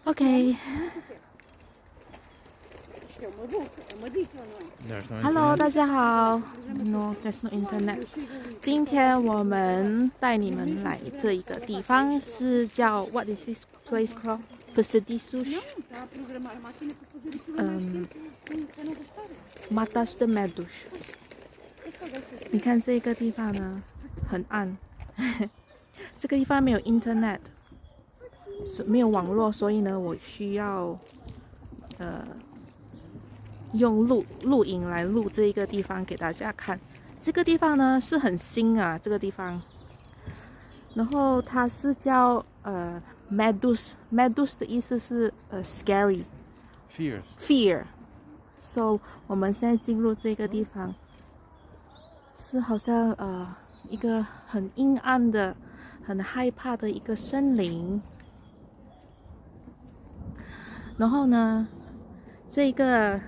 OK。Hello， 大家好。No, there's no internet。今天我们带你们来这一个地方，是叫 What is this place called? Prestigious. Matas de Medos。你看这个地方呢，很暗。这个地方没有 internet， 没有网络，所以呢，我需要用录影来录这一个地方给大家看。这个地方呢是很新啊，这个地方。然后它是叫Medos 的意思是scary fear。So 我们现在进入这个地方，是好像一个很阴暗的、很害怕的一个森林。然后呢，这个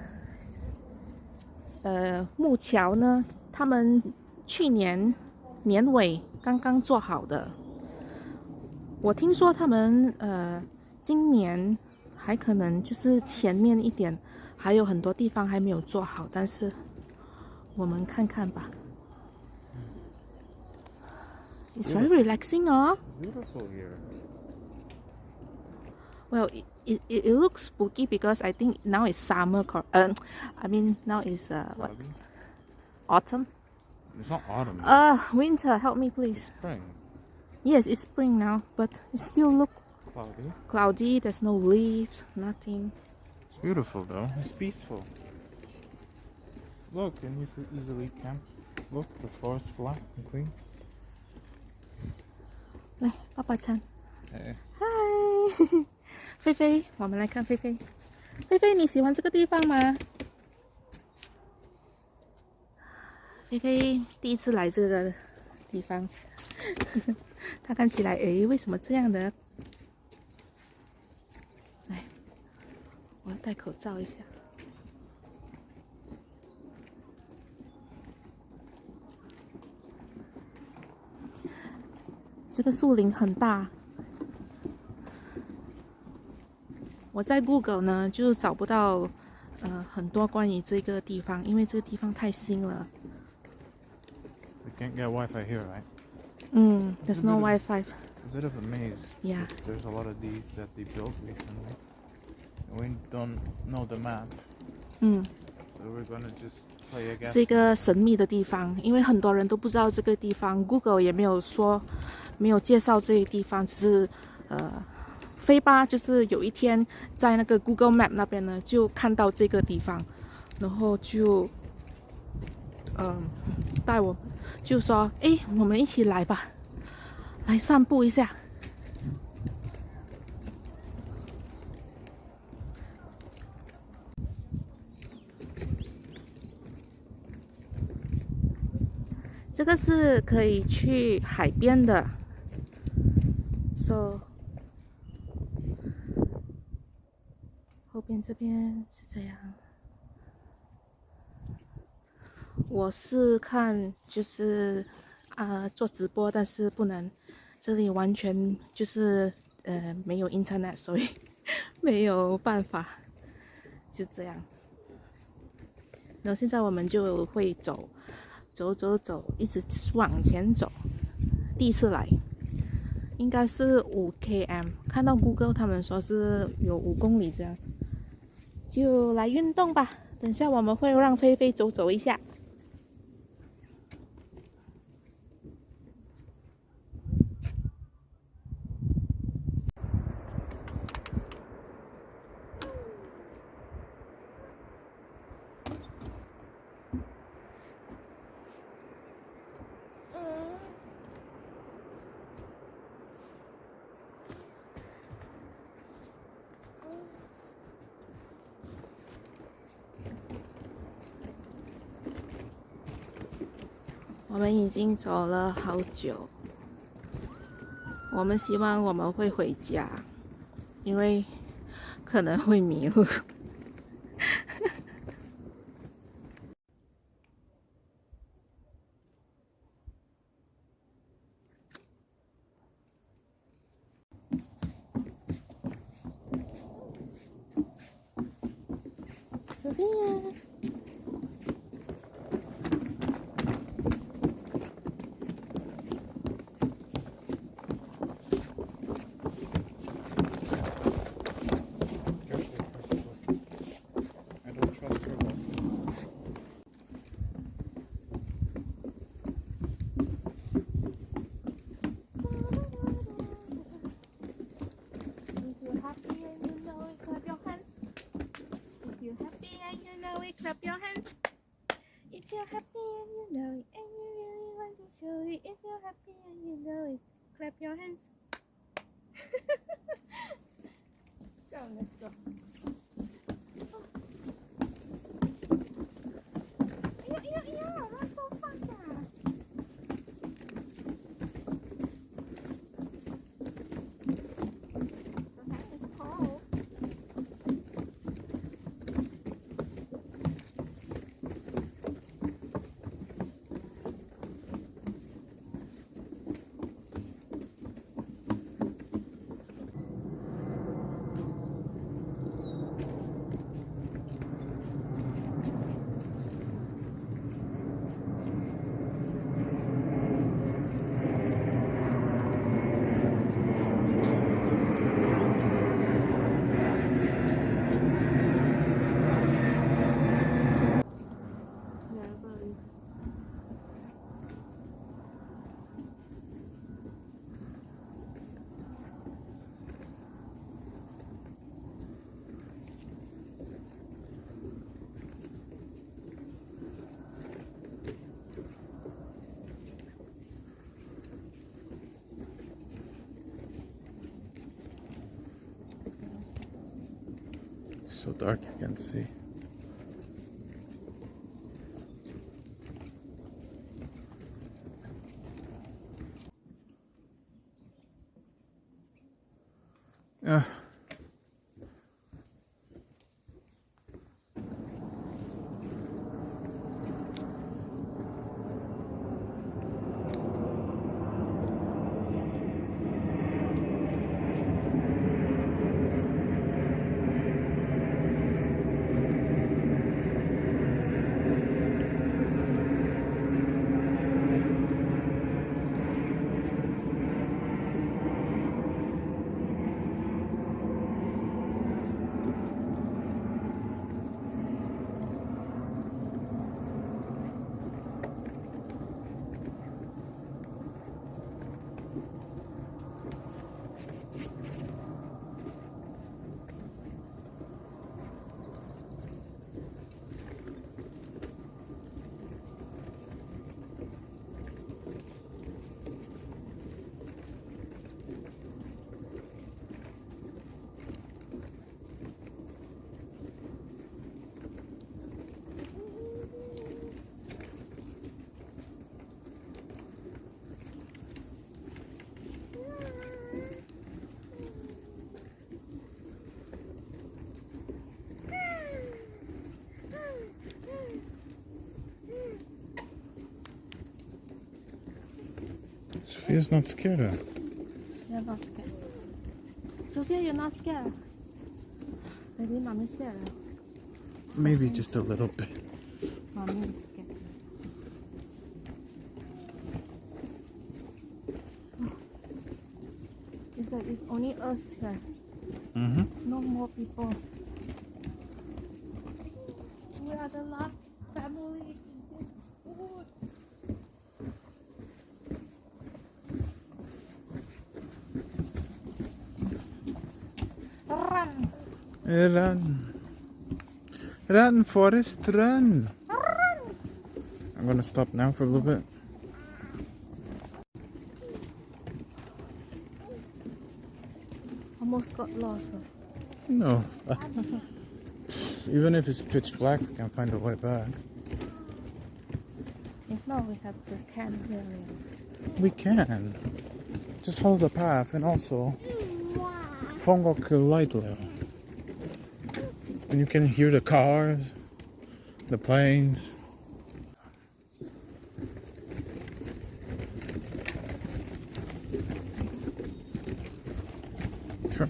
木桥呢，他们去年年尾刚刚做好的。我听说他们今年还可能就是前面一点还有很多地方还没有做好，但是我们看看吧。It's very relaxing, oh. Beautiful here. Well, it looks spooky because I think now it's summer. I mean now it's what? Autumn? It's not autumn. Winter. Help me, please. Spring. Yes, it's spring now, but it still look Cloudy. cloudy. There's no leaves, nothing. It's beautiful though. It's peaceful. Look, and you could easily camp. Look, the floor is flat and clean. 来，爸爸唱。Hey. Hi， 菲菲，我们来看菲菲。菲菲，你喜欢这个地方吗？菲菲第一次来这个地方，她看起来，诶，为什么这样的？来，我要戴口罩一下。这个树林很大。我在 Google 呢就找不到很多关于这个地方，因为这个地方太新了。We can't get Wi-Fi here, right? There's no Wi-Fi. A bit of a maze. Yeah. There's a lot of these that they built recently. And we don't know the map. So we're gonna just play a guess. 是一个神秘的地方，因为很多人都不知道这个地方 ，Google 也没有说，没有介绍这个地方，只是飞吧，就是有一天在那个 Google Map 那边呢，就看到这个地方，然后就带我，就说，哎，我们一起来吧，来散步一下。这个是可以去海边的 ，so 后边这边是这样。我是看就是做直播，但是不能，这里完全就是没有 internet， 所以没有办法，就这样。然后现在我们就会走，一直往前走。第一次来，应该是5 km， 看到 Google 他们说是有5公里这样，就来运动吧。等下我们会让菲菲走一下。我们已经走了好久，我们希望我们会回家，因为可能会迷路。there. I don't trust her. If you're happy and you know it, clap your hands. If you're happy and you know it, clap your hands. If you're happy and you know it, and you really want to show it. If you're happy and you know it, clap your hands. Come, let's go. Yeah, that's so fun. The hand is cold. So dark you can see. Yeah. Sophia's not scared of. You're not scared. Sophia, you're not scared. Maybe mommy's scared. Maybe just a little bit. Mommy is scared. It's like it's only us here. Mm-hmm. No more people. We are the last family in this woods. Run! Run. Run, Forrest, run. Run! I'm gonna stop now for a little bit. Almost got lost. No. Even if it's pitch black, we can find a way back. If not, we have to camp here. We can. Just follow the path and also follow lightly. And you can hear the cars, the planes. Sure.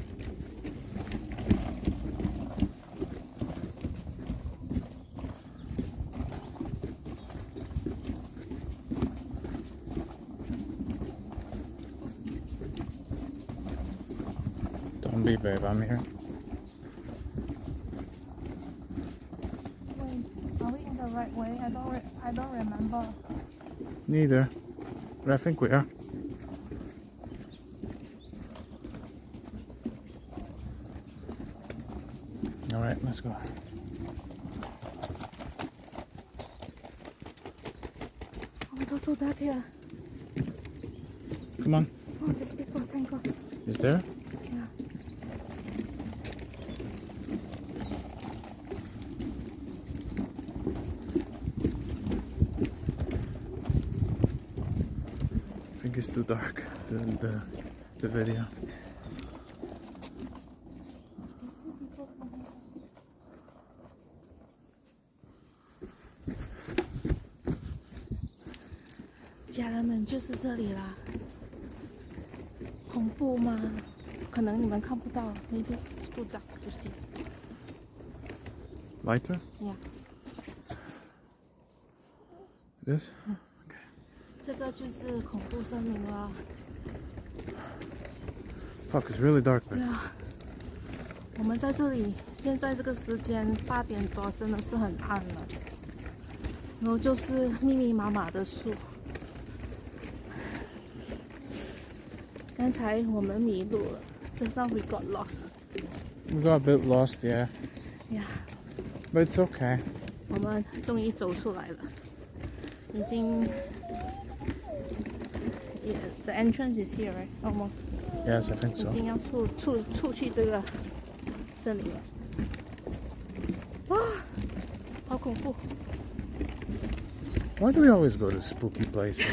Don't be, babe. I'm here. Wait, are we in the right way? I don't remember. Neither. But I think we are. All right, let's go. Oh my god, so dark here. Come on. Oh, there's people, thank god. Is there? Yeah. I think it's too dark. The video.家人们，就是这里啦。恐怖吗？可能你们看不到 ，maybe it's too dark to see. Lighter? Yeah. This? 这个就是恐怖森林啦。Fuck, it's really dark. 对啊，我们在这里，现在这个时间8点多，真的是很暗了。然后就是密密麻麻的树。刚才我们迷路了 ，just now we got lost. We got a bit lost, yeah. Yeah. But it's okay. 我们终于走出来了，已经。Yeah, the entrance is here, right? Almost. Yes, I think 已 so. 经要出去这个森林了。哇，好恐怖！ Why do we always go to spooky places?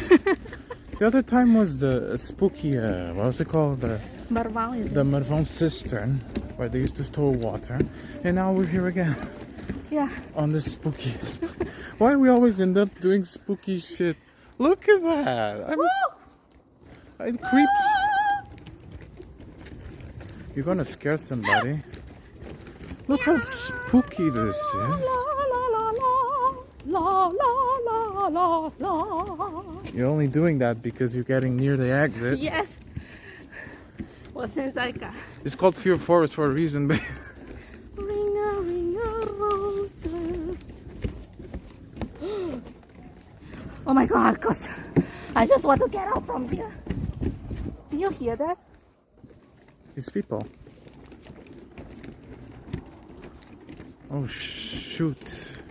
The other time was the spooky, what was it called? Marval is The Marvon cistern, where they used to store water. And now we're here again. Yeah. On the spooky. Why we always end up doing spooky shit? Look at that. It creeps. You're gonna scare somebody. Look how spooky this is. You're only doing that because you're getting near the exit. Yes. 我现在敢。It's called Fear Forest for a reason, babe. Ring a roses. Oh my god, cause I just want to get out from here. Do you hear that? It's people. Oh, shoot.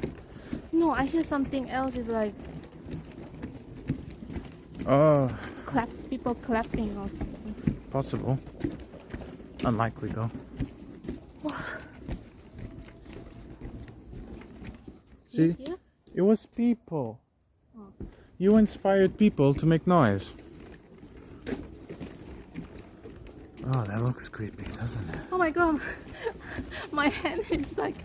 No, I hear something else. It's like Oh, people clapping or something. possible. Unlikely, though. See? Yeah? It was people. Oh. You inspired people to make noise. Oh, that looks creepy, doesn't it? Oh my god, my hand is like.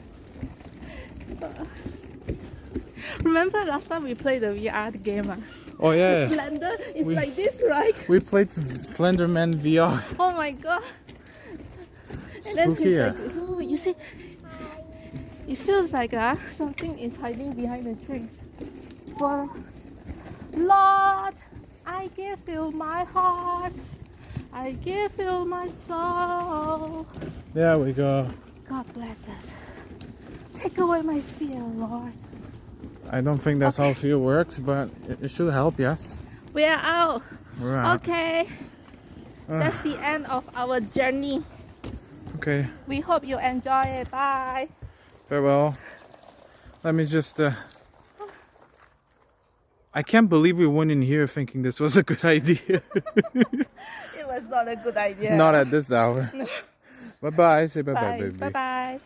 Remember last time we played the VR game? Oh, yeah. Slender is like this, right? We played Slenderman VR. Oh my god. And then Spooky, he's yeah. like, oh, you see, it feels like something is hiding behind the tree. But Lord, I give you my heart. I give you my soul. There we go. God bless us. Take away my fear, Lord. I don't think that's how fear works, but it should help, yes. We are out. We're out. Okay. That's the end of our journey. Okay, We hope you enjoy it. Bye. farewell. Let me just... I can't believe we went in here thinking this was a good idea. It was not a good idea. Not at this hour. Bye-bye. Say bye-bye, Bye. baby. Bye-bye.